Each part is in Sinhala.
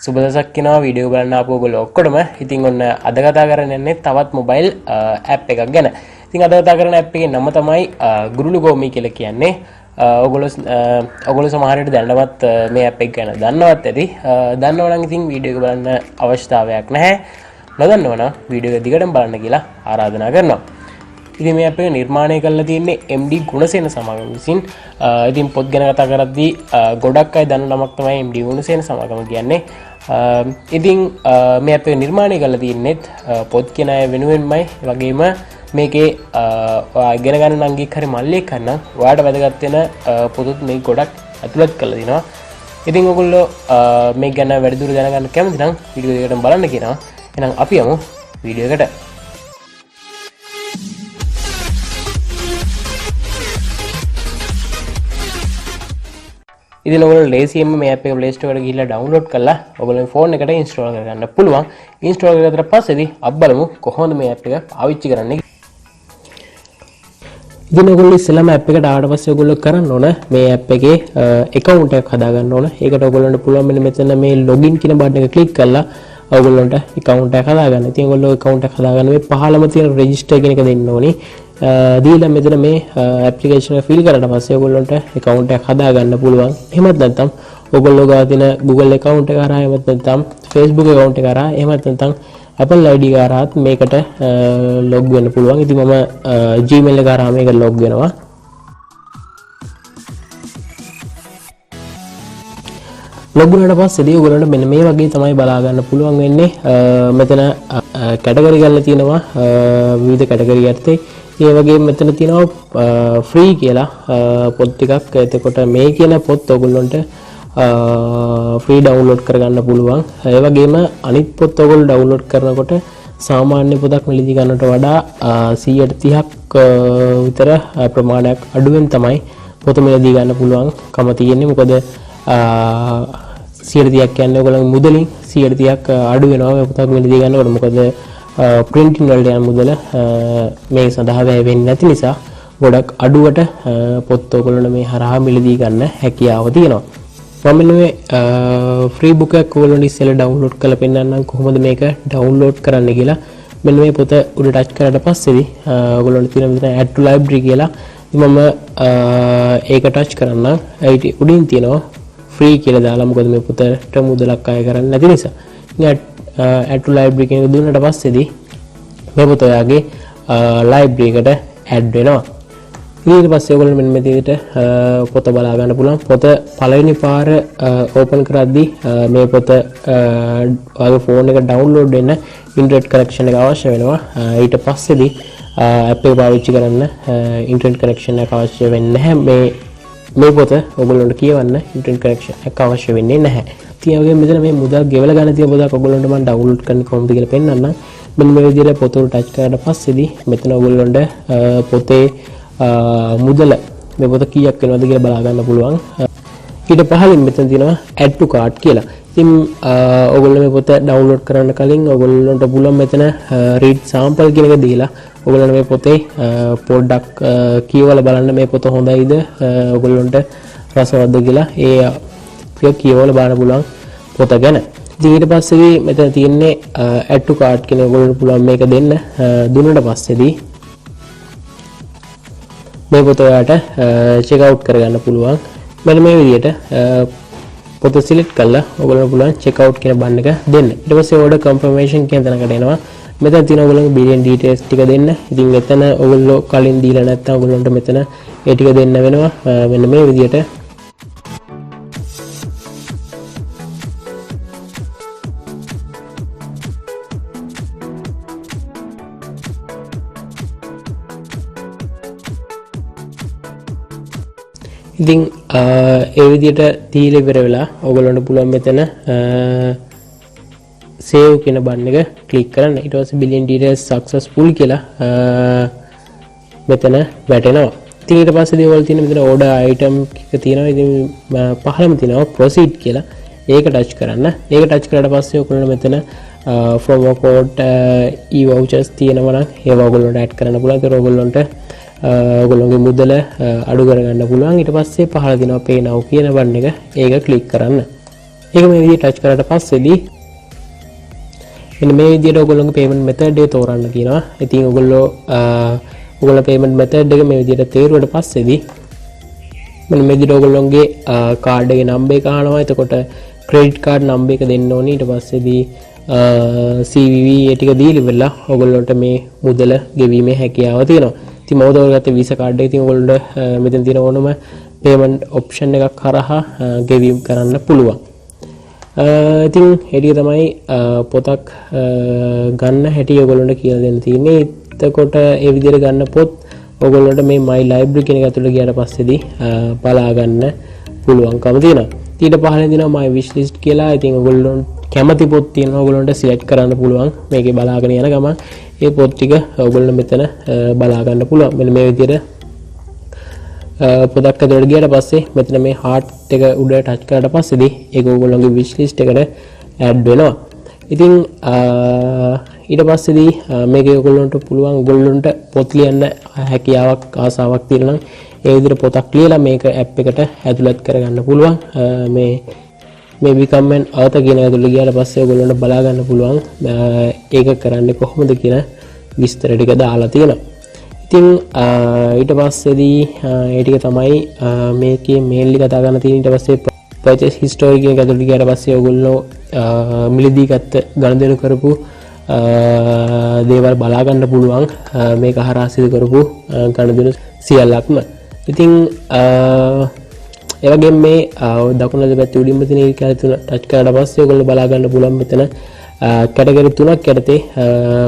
සුබ දවසක් කියනවා වීඩියෝ බලන්න ආපු ඔයගොල්ලෝ ඔක්කොටම. ඉතින් ඔන්න අද කතා කරන්නේ තවත් මොබයිල් ඇප් එකක් ගැන. ඉතින් අද කතා කරන ඇප් එකේ නම තමයි ගුරුළුගෝමි කියලා කියන්නේ. ඔයගොල්ලෝ සමහර විට දැනනවත් මේ ඇප් එක ගැන දන්නවත් ඇති. දන්නව නම් ඉතින් වීඩියෝ එක බලන්න අවශ්‍යතාවයක් නැහැ. නොදන්නව නම් වීඩියෝ එක දිගටම බලන්න කියලා ආරාධනා කරනවා. ඉතින් මේ ඇප් එක නිර්මාණය කරලා තියෙන්නේ MD ගුණසේන සමාගම විසින්. ඉතින් පොත් ගැන කතා කරද්දී ගොඩක් අය දන්න නමක් තමයි MD ගුණසේන සමාගම කියන්නේ. ඉතින් මේ ඇප් එක නිර්මාණය කරලා තියෙන්නේ පොත් කියන අය වෙනුවෙන්මයි. ඒ වගේම මේකේ ඉගෙන ගන්න නංගික් හරි මල්ලියෙක් ගන්න ඔයාලට වැදගත් වෙන පොතුත් මේ ගොඩක් ඇතුළත් කරලා දිනවා. ඉතින් ඔයගොල්ලෝ මේ ගැන වැඩිදුර දැනගන්න කැමති නම් වීඩියෝ එකටම බලන්න කියනවා. එහෙනම් අපි යමු වීඩියෝ එකට. ඉතින් ඔයගොල්ලෝ ලේසියෙන්ම මේ ඇප් එක Play Store එකට ගිහිල්ලා download කරලා ඔයගොල්ලෝ ෆෝන් එකට install කරගන්න පුළුවන්. install කරලා පස්සේදී අපි බලමු කොහොමද මේ ඇප් එක පාවිච්චි කරන්නේ. ඉතින් ඔයගොල්ලෝ ඉස්සෙල්ලාම ඇප් එකට ආවට පස්සේ ඔයගොල්ලෝ කරන්න ඕන මේ ඇප් එකේ account එකක් හදාගන්න ඕන. ඒකට ඔයගොල්ලන්ට පුළුවන් මෙතන මේ login කියන බටන් එක click කරලා ඔයගොල්ලන්ට account එකක් හදාගන්න. ඉතින් ඔයගොල්ලෝ account එකක් හදාගන්න මේ පහළම තියෙන register කියන එක දෙන්න ඕනේ. දීලා මෙතන මේ application එක fill කරලා පස්සේ ඔයගොල්ලන්ට account එකක් හදාගන්න පුළුවන්. එහෙමත් නැත්නම් ඔයගොල්ලෝ ගාව තියෙන Google account එක හරහා එහෙමත් නැත්නම් Facebook account එක හරහා එහෙමත් නැත්නම් Apple ID එක හරහාත් මේකට log වෙන්න පුළුවන්. ඉතින් මම Gmail එක හරහා මේකට log වෙනවා. log වුණාට පස්සේදී ඔයගොල්ලන්ට මෙන්න මේ වගේ තමයි බලා ගන්න පුළුවන් වෙන්නේ. මෙතන කැටගරි ගන්න තියෙනවා විවිධ කැටගරි යටතේ. ඒ වගේම මෙතන තියෙනවා free කියලා පොත් ටිකක්. එතකොට මේ කියන පොත් ඔයගොල්ලන්ට free download කරගන්න පුළුවන්. ඒ වගේම අනිත් පොත් ඔයගොල්ලෝ download කරනකොට සාමාන්‍ය පොතක් මිලදී ගන්නට වඩා 130ක් විතර ප්‍රමාණයක් අඩුවෙන් තමයි පොත මිලදී ගන්න පුළුවන් කම තියෙන්නේ. මොකද 130ක් කියන්නේ ඔයගොල්ලන්ගේ මුදලින් 130ක් අඩු වෙනවා මේ පොතක් මිලදී ගන්නකොට. මොකද printing වලට යන මුදල මේ සඳහා වැය වෙන්නේ නැති නිසා ගොඩක් අඩුවට පොත් ඔයගොල්ලන්ට මේ හරහා මිලදී ගන්න හැකියාව තියෙනවා. මම මේ free book එකක් ඔයගොල්ලන්ට ඉස්සෙල්ලා download කරලා පෙන්නන්නම් කොහොමද මේක download කරන්න කියලා. මෙන්න මේ පොත උඩ touch කරලා පස්සේදී ඔයගොල්ලන්ට තියෙන මෙතන add to library කියලා. මම ඒක touch කරන්නම්. ඒට උඩින් තියෙනවා free කියලා දාලා. මොකද මේ පොතට මුදලක් අය කරන්නේ නැති නිසා. ඉතින් add to library කියන එක දුන්නාට පස්සේදී මේ පොත ඔයාගේ library එකට add වෙනවා. ඊට පස්සේ ඔයගොල්ලෝ මෙන්න මේ විදිහට පොත බලා ගන්න පුළුවන්. පොත පළවෙනි පාර open කරද්දී මේ පොත ඔයාගේ phone එක download වෙන්න internet connection එක අවශ්‍ය වෙනවා. ඊට පස්සේදී app එක පාවිච්චි කරන්න internet connection එක අවශ්‍ය වෙන්නේ නැහැ. මේ පොත ඔයගොල්ලන්ට කියවන්න internet connection එක අවශ්‍ය වෙන්නේ නැහැ. ඉතින් ඔයගෙන් මෙතන මේ මුදල් ගෙවලා ගන්න තියෙන පොතක් ඔයගොල්ලන්ට මම download කරන්න කොහොමද කියලා පෙන්නන්නම්. මෙන්න මේ විදිහට පොත උඩ touch කරලා පස්සේදී මෙතන ඔයගොල්ලන්ට පොතේ මුදල මේ පොත කීයක් වෙනවද කියලා බලා ගන්න පුළුවන්. ඊට පහළින් මෙතන තියෙනවා add to cart කියලා. ඉතින් ඔයගොල්ලෝ මේ පොත download කරන්න කලින් ඔයගොල්ලන්ට පුළුවන් මෙතන read sample කියන එක දීලා ඔයගොල්ලෝ මේ පොතේ පොඩ්ඩක් කියවලා බලන්න මේ පොත හොඳයිද ඔයගොල්ලන්ට රසවත්ද කියලා ඒ කියවලා බලන්න පුළුවන් පොත ගැන. ඉතින් ඊට පස්සේදී මෙතන තියෙන්නේ add to cart කියන ඔයගොල්ලන්ට පුළුවන් මේක දෙන්න. දුන්නාට පස්සේදී මේ පොත ඔයාලට check out කරගන්න පුළුවන්. මෙන්න මේ විදිහට පොත select කරලා ඔයගොල්ලන්ට පුළුවන් check out කියන බටන් එක දෙන්න. ඊට පස්සේ order confirmation කියන තැනකට එනවා. මෙතන තියෙන ඔයගොල්ලන්ගේ billing details ටික දෙන්න. ඉතින් මෙතන ඔයගොල්ලෝ කලින් දීලා නැත්නම් ඔයගොල්ලන්ට මෙතන ඒ ටික දෙන්න වෙනවා. මෙන්න මේ විදිහට ඉතින් ඒ විදිහට තීල ඉවර වෙලා ඔයගොල්ලන්ට පුළුවන් මෙතන save කියන බටන් එක ක්ලික් කරන්න. ඊට පස්සේ billing details successful කියලා මෙතන වැටෙනවා. ඉතින් ඊට පස්සේ දේවල් තියෙන මෙතන order item එක තියෙනවා. ඉතින් පහළම තියෙනවා proceed කියලා. ඒක touch කරන්න. ඒක touch කරලා පස්සේ ඔයගොල්ලෝ මෙතන promo code e-vouchers තියෙනවා නම් ඒවා ඔයගොල්ලන්ට add කරන්න පුළුවන්. ඒක ඔයගොල්ලන්ට ඔයගොල්ලෝගේ මුදල අඩු කරගන්න පුළුවන්. ඊට පස්සේ පහළ දෙනවා pay now කියන බටන් එක. ඒක ක්ලික් කරන්න. ඒක මේ විදිහට ටච් කරාට පස්සේදී මෙන්න මේ විදිහට ඔයගොල්ලෝගේ payment method එක තෝරන්න කියනවා. ඉතින් ඔයගොල්ලෝ payment method එක මේ විදිහට තේරුවට පස්සේදී මෙන්න මේ විදිහට ඔයගොල්ලෝගේ කාඩ් එකේ නම්බර් එක අහනවා. එතකොට credit card නම්බර් එක දෙන්න ඕනේ. ඊට පස්සේදී CVV ඒ ටික දීලා ඉවරලා ඔයගොල්ලන්ට මේ මුදල ගෙවීමේ හැකියාව තියෙනවා. ඉතින් මම උදවල්ගත්තේ Visa card එක. ඉතින් ඔයගොල්ලන්ට මෙතන තියෙන ඕනම payment option එකක් හරහා ගෙවීම කරන්න පුළුවන්. ඉතින් හෙටිය තමයි පොතක් ගන්න හැටි ඔයගොල්ලන්ට කියලා දෙන්න තියෙන්නේ. එතකොට ඒ විදිහට ගන්න පොත් ඔයගොල්ලන්ට මේ my library කියන එක ඇතුළට ගියාට පස්සේදී බලා ගන්න පුළුවන්කම තියෙනවා. ඊට පහළින් දෙනවා my wish list කියලා. ඉතින් ඔයගොල්ලෝ කැමති පොත් තියෙනවා ඔයගොල්ලන්ට select කරන්න පුළුවන්. මේකේ බලාගෙන යන ගමන් ඒ පොත් ටික ඔයගොල්ලෝ මෙතන බලා ගන්න පුළුවන්. මෙන්න මේ විදිහට පොතක් ඇතුළට ගියාට පස්සේ මෙතන මේ heart එක උඩ touch කරාට පස්සේදී ඒක ඔයගොල්ලෝගේ wish list එකට add වෙනවා. ඉතින් ඊට පස්සේදී මේකේ ඔයගොල්ලන්ට පුළුවන් ඔයගොල්ලන්ට පොත් ලියන්න හැකියාවක් ආසාවක් තියෙනවා නම් ඒ විදිහට පොතක් ලියලා මේක app එකට ඇතුළත් කරගන්න පුළුවන්. මේ become an author කියන ඇතුළට ගියාට පස්සේ ඔයගොල්ලන්ට බලා ගන්න පුළුවන් ඒක කරන්නේ කොහොමද කියන විස්තර ටික දාලා තියෙනවා. ඉතින් ඊට පස්සේදී ඒ ටික තමයි මේකේ mainly කතා කරන්න තියෙන. ඊට පස්සේ purchase history කියන එක ඇතුළට ගියාට පස්සේ ඔයගොල්ලෝ මිලදී ගත්ත ගණදෙනු කරපු දේවල් බලා ගන්න පුළුවන්. මේක හරහා සිදු කරපු ගණදෙනු සියල්ලක්ම. ඉතින් ඒ වගේම මේ දකුණු පැත්තේ උඩින්ම තියෙන එක ටච් කරලා පස්සේ ඔයගොල්ලෝ බලා ගන්න පුළුවන් මෙතන කැටගරි තුනක් යටතේ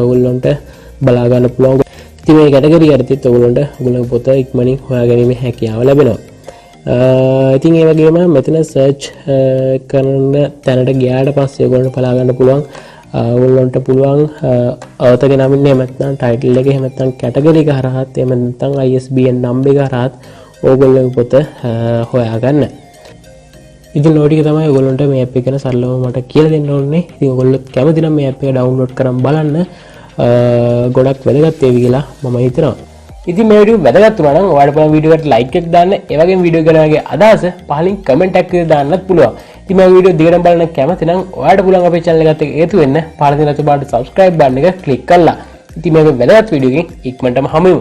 ඔයගොල්ලන්ට බලා ගන්න පුළුවන්. ඉතින් මේ කැටගරි යටතේත් ඔයගොල්ලන්ගේ පොත ඉක්මනින් හොයාගැනීමේ හැකියාව ලැබෙනවා. ඉතින් ඒ වගේම මෙතන සර්ච් කරන තැනට ගියාට පස්සේ ඔයගොල්ලන්ට බලා ගන්න පුළුවන් ඔයගොල්ලන්ට පුළුවන් අවතගේ නමින් එහෙම නැත්නම් ටයිටල් එක එහෙම නැත්නම් කැටගරි එක හරහාත් එහෙම නැත්නම් ISBN නම්බර් එක හරහාත් ඔයගොල්ලෝගේ පොත හොයාගන්න. ඉතින් ඔය ටික තමයි ඔයගොල්ලන්ට මේ app එක ගැන සරලව මට කියලා දෙන්න ඕනේ. ඉතින් ඔයගොල්ලෝ කැමති නම් මේ app එක download කරන් බලන්න ගොඩක් වැදගත් වේවි කියලා මම හිතනවා. ඉතින් මේ වීඩියෝ වැදගත් වුණා නම් ඔයාලට පුළුවන් වීඩියෝ එකට like එකක් දාන්න. ඒ වගේම වීඩියෝ ගැන වගේ අදහස පහලින් comment එකක් දාන්නත් පුළුවන්. ඉතින් මේ වීඩියෝ දිගටම බලන්න කැමති නම් ඔයාලට පුළුවන් අපේ channel එකත් එක්ක එකතු වෙන්න. පහලින් තියෙන අත බාට subscribe button එක click කරලා. ඉතින් මේ වැදගත් වීඩියෝ එකකින් ඉක්මනටම හමු වෙමු.